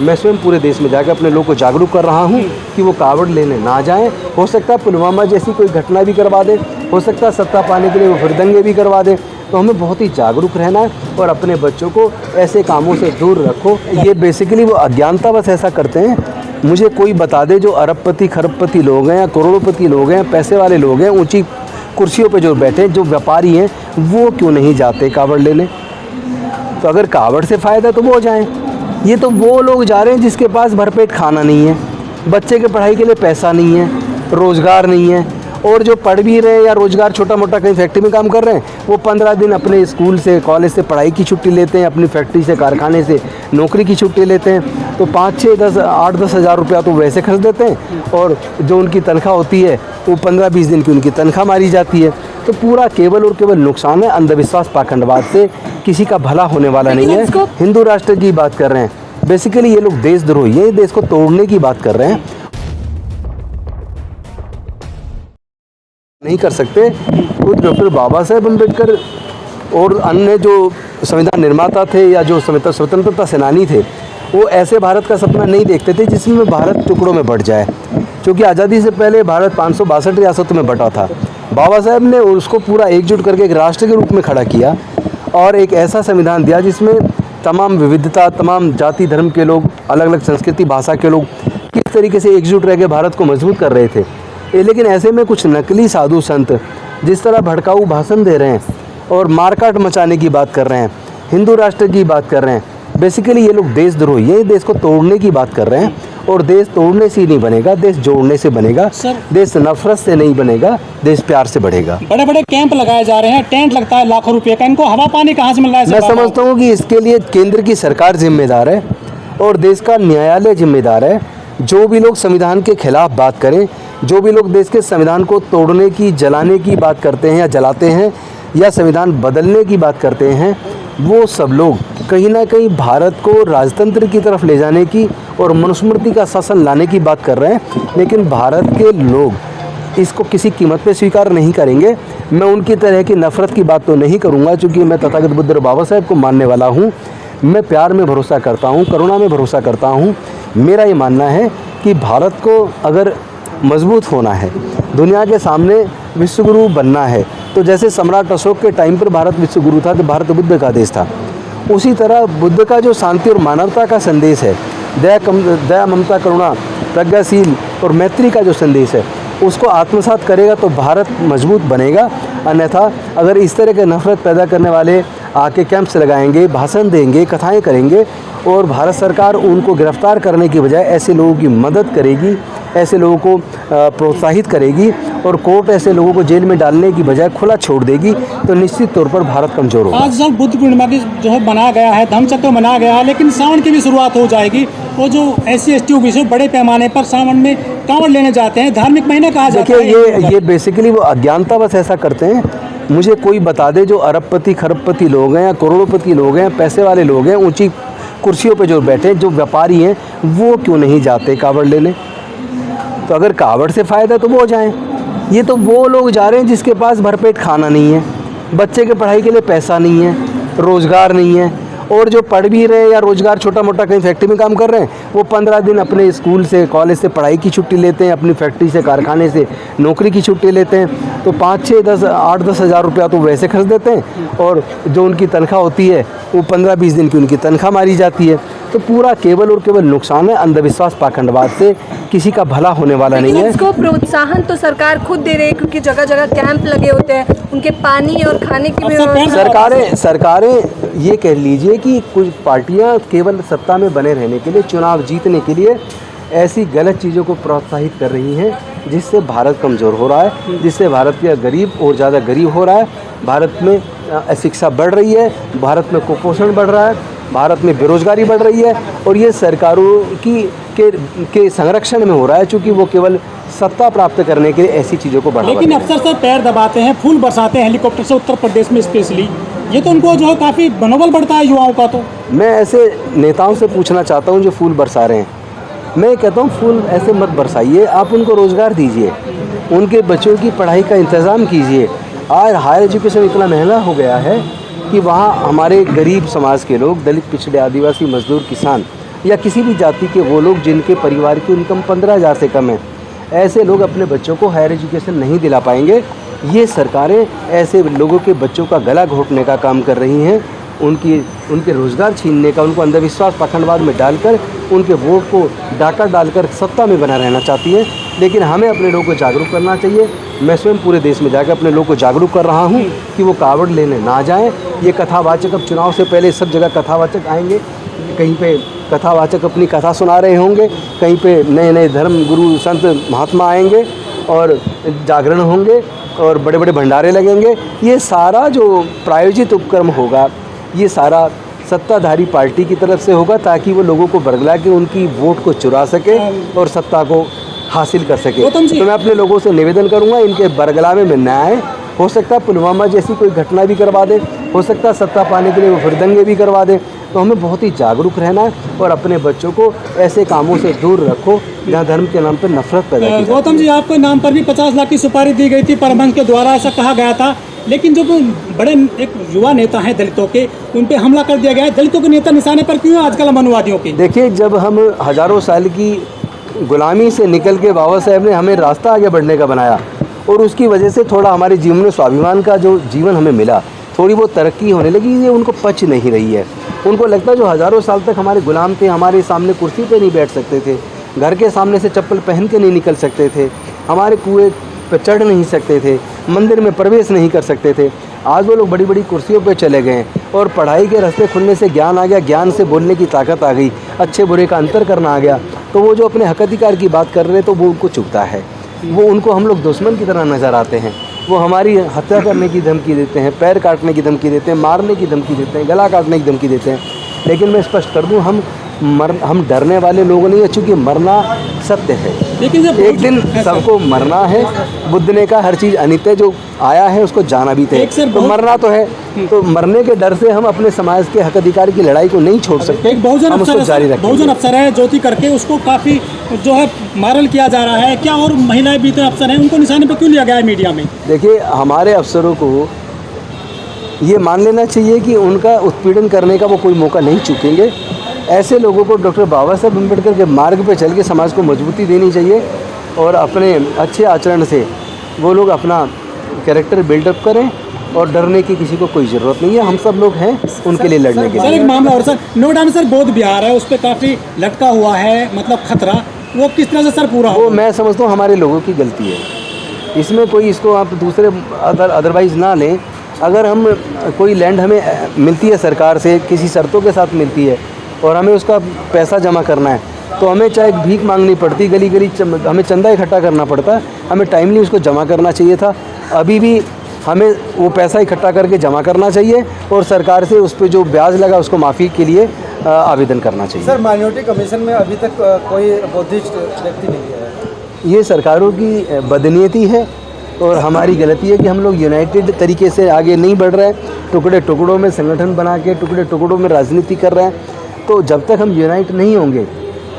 मैं स्वयं पूरे देश में जाकर अपने लोग को जागरूक कर रहा हूँ कि वो कावड़ लेने ना जाएं। हो सकता है पुलवामा जैसी कोई घटना भी करवा दे, हो सकता है सत्ता पाने के लिए वो फिर दंगे भी करवा दे। तो हमें बहुत ही जागरूक रहना है और अपने बच्चों को ऐसे कामों से दूर रखो। ये बेसिकली वो अज्ञानता बस ऐसा करते हैं। मुझे कोई बता दे जो अरबपति खरबपति लोग हैं या करोड़पति लोग हैं, पैसे वाले लोग हैं, ऊंची कुर्सियों पे जो बैठे, जो व्यापारी हैं, वो क्यों नहीं जाते कावड़ लेने। तो अगर कावड़ से फ़ायदा तो वो जाएं। ये तो वो लोग जा रहे हैं जिसके पास भरपेट खाना नहीं है, बच्चे के पढ़ाई के लिए पैसा नहीं है, रोज़गार नहीं है, और जो पढ़ भी रहे हैं या रोज़गार छोटा मोटा कहीं फैक्ट्री में काम कर रहे हैं, वो 15 दिन अपने स्कूल से कॉलेज से पढ़ाई की छुट्टी लेते हैं, अपनी फैक्ट्री से कारखाने से नौकरी की छुट्टी लेते हैं। तो 5-6-10-8-10 हज़ार रुपया तो वैसे खर्च देते हैं, और जो उनकी तनख्वाह होती है वो 15-20 दिन की उनकी तनख्वाह मारी जाती है। तो पूरा केवल और केवल नुकसान है। अंधविश्वास पाखंडवाद से किसी का भला होने वाला नहीं है। हिंदू राष्ट्र की बात कर रहे हैं, बेसिकली ये लोग देशद्रोही हैं, देश को तोड़ने की बात कर रहे हैं। नहीं कर सकते। खुद डॉक्टर बाबा साहेब अम्बेडकर और अन्य जो संविधान निर्माता थे या जो स्वतंत्रता सेनानी थे, वो ऐसे भारत का सपना नहीं देखते थे जिसमें भारत टुकड़ों में बंट जाए। क्योंकि आज़ादी से पहले भारत 562 रियासतों में बंटा था। बाबा साहेब ने उसको पूरा एकजुट करके एक राष्ट्र के रूप में खड़ा किया और एक ऐसा संविधान दिया जिसमें तमाम विविधता, तमाम जाति धर्म के लोग, अलग अलग संस्कृति भाषा के लोग किस तरीके से एकजुट रह के भारत को मजबूत कर रहे थे। लेकिन ऐसे में कुछ नकली साधु संत जिस तरह भड़काऊ भाषण दे रहे हैं और मारकाट मचाने की बात कर रहे हैं, हिंदू राष्ट्र की बात कर रहे हैं, बेसिकली ये लोग देशद्रोही हैं, देश को तोड़ने की बात कर रहे हैं। और देश तोड़ने से ही नहीं बनेगा, देश जोड़ने से बनेगा। देश नफरत से नहीं बनेगा, देश प्यार से बढ़ेगा। बड़े बड़े कैंप लगाए जा रहे हैं, टेंट लगता है लाखों रुपए का, इनको हवा पानी कहाँ से मिल रहा है? मैं समझता हूँ कि इसके लिए केंद्र की सरकार जिम्मेदार है और देश का न्यायालय जिम्मेदार है। जो भी लोग संविधान के खिलाफ बात करें, जो भी लोग देश के संविधान को तोड़ने की, जलाने की बात करते हैं या जलाते हैं या संविधान बदलने की बात करते हैं, वो सब लोग कहीं ना कहीं भारत को राजतंत्र की तरफ ले जाने की और मनुस्मृति का शासन लाने की बात कर रहे हैं। लेकिन भारत के लोग इसको किसी कीमत पे स्वीकार नहीं करेंगे। मैं उनकी तरह की नफ़रत की बात तो नहीं करूँगा, क्योंकि मैं तथागत बुद्ध और बाबा साहेब को मानने वाला हूँ। मैं प्यार में भरोसा करता हूँ, करुणा में भरोसा करता हूँ। मेरा ये मानना है कि भारत को अगर मजबूत होना है, दुनिया के सामने विश्वगुरु बनना है, तो जैसे सम्राट अशोक के टाइम पर भारत विश्वगुरु था, तो भारत बुद्ध का देश था, उसी तरह बुद्ध का जो शांति और मानवता का संदेश है, दया ममता करुणा प्रज्ञाशील और मैत्री का जो संदेश है, उसको आत्मसात करेगा तो भारत मजबूत बनेगा। अन्यथा अगर इस तरह के नफरत पैदा करने वाले आके कैंप्स लगाएंगे, भाषण देंगे, कथाएं करेंगे और भारत सरकार उनको गिरफ्तार करने की बजाय ऐसे लोगों की मदद करेगी, ऐसे लोगों को प्रोत्साहित करेगी और कोर्ट ऐसे लोगों को जेल में डालने की बजाय खुला छोड़ देगी, तो निश्चित तौर पर भारत कमज़ोर होगा। आज जब बुद्ध पूर्णिमा की जो है बनाया गया है, धम्मचक्र बनाया गया है, लेकिन सावन की भी शुरुआत हो जाएगी। वो जो SC/ST OBC बड़े पैमाने पर सावन में कांवड़ लेने जाते हैं, धार्मिक महीना कहा जाता है। ये बेसिकली वो अज्ञानता बस ऐसा करते हैं। मुझे कोई बता दे जो अरबपति खरबपति लोग हैं या करोड़पति लोग हैं, पैसे वाले लोग हैं, ऊंची कुर्सियों पे जो बैठे, जो व्यापारी हैं, वो क्यों नहीं जाते कावड़ लेने। तो अगर कावड़ से फ़ायदा तो वो जाएं। ये तो वो लोग जा रहे हैं जिसके पास भरपेट खाना नहीं है, बच्चे के पढ़ाई के लिए पैसा नहीं है, रोज़गार नहीं है, और जो पढ़ भी रहे हैं या रोज़गार छोटा मोटा कहीं फैक्ट्री में काम कर रहे हैं, वो 15 दिन अपने स्कूल से कॉलेज से पढ़ाई की छुट्टी लेते हैं, अपनी फैक्ट्री से कारखाने से नौकरी की छुट्टी लेते हैं। तो 5-6-10-8-10 हज़ार रुपया तो वैसे खर्च देते हैं, और जो उनकी तनख्वाह होती है वो 15-20 दिन की उनकी तनख्वाह मारी जाती है। तो पूरा केवल और केवल नुकसान है। अंधविश्वास पाखंडवाद से किसी का भला होने वाला नहीं है। इसको प्रोत्साहन तो सरकार खुद दे रही है, क्योंकि जगह जगह कैंप लगे होते हैं, उनके पानी और खाने की भी सरकारें ये कह लीजिए कि कुछ पार्टियां केवल सत्ता में बने रहने के लिए, चुनाव जीतने के लिए ऐसी गलत चीज़ों को प्रोत्साहित कर रही हैं, जिससे भारत कमज़ोर हो रहा है, जिससे भारत का गरीब और ज़्यादा गरीब हो रहा है, भारत में अशिक्षा बढ़ रही है, भारत में कुपोषण बढ़ रहा है, भारत में बेरोजगारी बढ़ रही है, और ये सरकारों के संरक्षण में हो रहा है, क्योंकि वो केवल सत्ता प्राप्त करने के लिए ऐसी चीज़ों को बढ़ावा। लेकिन अफसर से पैर दबाते हैं, फूल बरसाते हैं हेलीकॉप्टर से उत्तर प्रदेश में स्पेशली, ये तो उनको जो है काफ़ी मनोबल बढ़ता है युवाओं का। तो मैं ऐसे नेताओं से पूछना चाहता हूँ जो फूल बरसा रहे हैं, मैं कहता हूँ फूल ऐसे मत बरसाइए, आप उनको रोज़गार दीजिए, उनके बच्चों की पढ़ाई का इंतज़ाम कीजिए। आज हायर एजुकेशन इतना महंगा हो गया है कि वहाँ हमारे गरीब समाज के लोग, दलित, पिछड़े, आदिवासी, मजदूर, किसान या किसी भी जाति के वो लोग जिनके परिवार की इनकम 15,000 से कम है, ऐसे लोग अपने बच्चों को हायर एजुकेशन नहीं दिला पाएंगे। ये सरकारें ऐसे लोगों के बच्चों का गला घोटने का काम कर रही हैं, उनके रोज़गार छीनने का, उनको अंधविश्वास पखंडवाद में डालकर उनके वोट को डाका डालकर सत्ता में बना रहना चाहती है। लेकिन हमें अपने लोगों को जागरूक करना चाहिए। मैं स्वयं पूरे देश में जाकर अपने लोगों को जागरूक कर रहा हूँ कि वो कावड़ लेने ना जाएं। ये कथावाचक अब चुनाव से पहले सब जगह कथावाचक आएंगे, कहीं पे कथावाचक अपनी कथा सुना रहे होंगे, कहीं पे नए नए धर्म गुरु संत महात्मा आएंगे और जागरण होंगे और बड़े बड़े भंडारे लगेंगे। ये सारा जो प्रायोजित उपक्रम होगा, ये सारा सत्ताधारी पार्टी की तरफ से होगा ताकि वो लोगों को बरगला के उनकी वोट को चुरा सके और सत्ता को हासिल कर सके। तो मैं अपने लोगों से निवेदन करूंगा, इनके बरगलावे में न आए। हो सकता है पुलवामा जैसी कोई घटना भी करवा दे, हो सकता है सत्ता पाने के लिए वो फिर दंगे भी करवा दे। तो हमें बहुत ही जागरूक रहना है और अपने बच्चों को ऐसे कामों से दूर रखो जहाँ धर्म के नाम पर नफरत पैदा की। गौतम जी, आपके नाम पर भी 50 लाख की सुपारी दी गई थी परमहंस के द्वारा, ऐसा कहा गया था, लेकिन जो बड़े एक युवा नेता हैं दलितों के, उन पे हमला कर दिया गया है। दलितों के नेता निशाने पर क्यों आजकल मनुवादियों की? देखिए, जब हम हज़ारों साल की गुलामी से निकल के बाबा साहेब ने हमें रास्ता आगे बढ़ने का बनाया और उसकी वजह से थोड़ा हमारे जीवन में स्वाभिमान का जो जीवन हमें मिला, थोड़ी बहुत तरक्की होने लगी, ये उनको पच नहीं रही है। उनको लगता है जो हज़ारों साल तक हमारे गुलाम थे, हमारे सामने कुर्सी पे नहीं बैठ सकते थे, घर के सामने से चप्पल पहन के नहीं निकल सकते थे, हमारे कुएं पे चढ़ नहीं सकते थे, मंदिर में प्रवेश नहीं कर सकते थे। आज वो लोग बड़ी बड़ी कुर्सियों पे चले गए और पढ़ाई के रास्ते खुलने से ज्ञान आ गया, ज्ञान से बोलने की ताकत आ गई, अच्छे बुरे का अंतर करना आ गया। तो वो जो अपने हक अधिकार की बात कर रहे हैं तो वो उनको चुभता है, वो उनको हम लोग दुश्मन की तरह नज़र आते हैं। वो हमारी हत्या करने की धमकी देते हैं, पैर काटने की धमकी देते हैं, मारने की धमकी देते हैं, गला काटने की धमकी देते हैं। लेकिन मैं स्पष्ट कर दूं, हम डरने वाले लोग नहीं है, चूँकि मरना सत्य है। लेकिन जब एक दिन सबको मरना है। बुद्ध ने कहा हर चीज़ अनित्य, जो आया है उसको जाना भी तय, तो मरना तो है। तो मरने के डर से हम अपने समाज के हक अधिकार की लड़ाई को नहीं छोड़ सकते। एक बहुजन हम उसको जारी रखेंगे। बहुजन अफसर है ज्योति करके, उसको काफ़ी जो है वायरल किया जा रहा है। क्या और महिलाएं भी तो अफसर हैं, उनको निशाने पर क्यों लिया गया है मीडिया में? देखिए, हमारे अफसरों को ये मान लेना चाहिए कि उनका उत्पीड़न करने का वो कोई मौका नहीं चूकेंगे। ऐसे लोगों को डॉक्टर बाबा साहब अम्बेडकर के मार्ग पर चल के समाज को मजबूती देनी चाहिए और अपने अच्छे आचरण से वो लोग अपना कैरेक्टर बिल्डअप करें और डरने की किसी को कोई ज़रूरत नहीं है। हम सब लोग हैं उनके लिए लड़ने के लिए। सर, एक मामला और सर, नोएडा में सर बोध विहार है, उस पर काफ़ी लटका हुआ है, मतलब खतरा, वो किस तरह से सर पूरा हो? वो मैं समझता हूँ हमारे लोगों की गलती है, इसमें कोई इसको आप दूसरे अदरवाइज़ ना लें। अगर हम कोई लैंड हमें मिलती है सरकार से, किसी शर्तों के साथ मिलती है और हमें उसका पैसा जमा करना है, तो हमें चाहे भीख मांगनी पड़ती, गली गली हमें चंदा इकट्ठा करना पड़ता है, हमें टाइमली उसको जमा करना चाहिए था। अभी भी हमें वो पैसा इकट्ठा करके जमा करना चाहिए और सरकार से उस पर जो ब्याज लगा उसको माफ़ी के लिए आवेदन करना चाहिए। सर, माइनॉरिटी कमीशन में अभी तक कोई बौद्धिस्ट व्यक्ति नहीं है। ये सरकारों की बदनीयती है और हमारी गलती है कि हम लोग यूनाइटेड तरीके से आगे नहीं बढ़ रहे हैं। टुकड़े टुकड़ों में संगठन बना के टुकड़े टुकड़ों में राजनीति कर रहे हैं। तो जब तक हम यूनाइट नहीं होंगे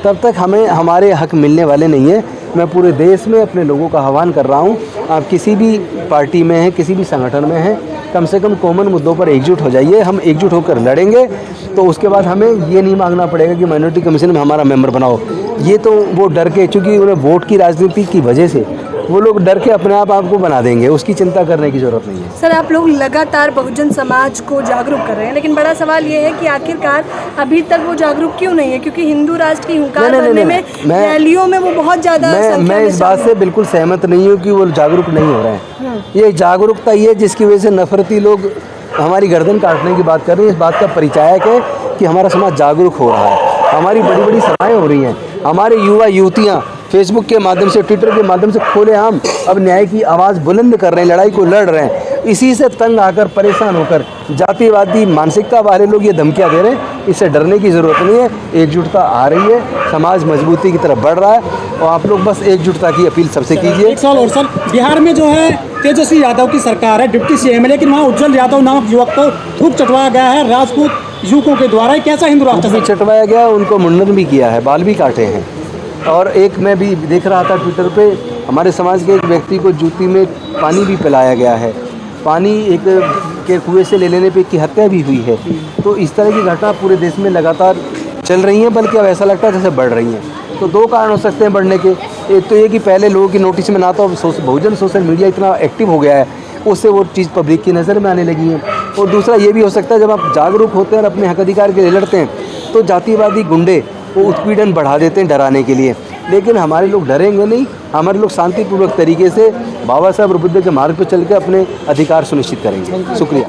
तब तक हमें हमारे हक मिलने वाले नहीं हैं। मैं पूरे देश में अपने लोगों का आह्वान कर रहा हूँ, आप किसी भी पार्टी में हैं, किसी भी संगठन में हैं, कम से कम कॉमन मुद्दों पर एकजुट हो जाइए। हम एकजुट होकर लड़ेंगे तो उसके बाद हमें ये नहीं मांगना पड़ेगा कि माइनॉरिटी कमीशन में हमारा मेंबर बनाओ। ये तो वो डर के, चूँकि उन्हें वोट की राजनीति की वजह से वो लोग डर के अपने आप आपको बना देंगे, उसकी चिंता करने की ज़रूरत नहीं है। सर, आप लोग लगातार बहुजन समाज को जागरूक कर रहे हैं, लेकिन बड़ा सवाल ये है कि आखिरकार अभी तक वो जागरूक क्यों नहीं है? क्योंकि हिंदू राष्ट्र की हुंकार भरने में, रैलियों में वो बहुत ज़्यादा मैं इस बात से बिल्कुल सहमत नहीं हूँ कि वो जागरूक नहीं हो रहे हैं। ये जागरूकता ये जिसकी वजह से नफरती लोग हमारी गर्दन काटने की बात कर रहे हैं, इस बात का परिचायक है कि हमारा समाज जागरूक हो रहा है। हमारी बड़ी बड़ी सभाएँ हो रही हैं, हमारे युवा युवतियाँ फेसबुक के माध्यम से, ट्विटर के माध्यम से खुलेआम अब न्याय की आवाज़ बुलंद कर रहे हैं, लड़ाई को लड़ रहे हैं। इसी से तंग आकर, परेशान होकर जातिवादी मानसिकता वाले लोग ये धमकियां दे रहे हैं। इससे डरने की ज़रूरत नहीं है, एकजुटता आ रही है, समाज मजबूती की तरफ बढ़ रहा है और आप लोग बस एकजुटता की अपील सबसे कीजिए। एक सवाल और सर, बिहार में जो है तेजस्वी यादव की सरकार है, डिप्टी सीएम है, लेकिन वहाँ उज्जवल यादव नामक युवक को थूक चटवाया गया है राजपूत युवकों के द्वारा। कैसा हिंदू राष्ट्र भी चटवाया गया, उनको मुंडन भी किया है, बाल भी काटे हैं। और एक मैं भी देख रहा था ट्विटर पे, हमारे समाज के एक व्यक्ति को जूती में पानी भी पिलाया गया है, पानी एक के कुएं से ले लेने पे की हत्या भी हुई है। तो इस तरह की घटना पूरे देश में लगातार चल रही हैं, बल्कि अब ऐसा लगता है जैसे बढ़ रही हैं। तो दो कारण हो सकते हैं बढ़ने के। एक तो ये कि पहले लोगों की नोटिस में ना तो अब बहुजन सोशल मीडिया इतना एक्टिव हो गया है, उससे वो चीज़ पब्लिक की नज़र में आने लगी है। और दूसरा ये भी हो सकता है, जब आप जागरूक होते हैं और अपने हक अधिकार के लिए लड़ते हैं तो जातिवादी गुंडे वो उत्पीड़न बढ़ा देते हैं डराने के लिए। लेकिन हमारे लोग डरेंगे नहीं, हमारे लोग शांतिपूर्वक तरीके से बाबा साहब और बुद्ध के मार्ग पर चल के अपने अधिकार सुनिश्चित करेंगे। शुक्रिया।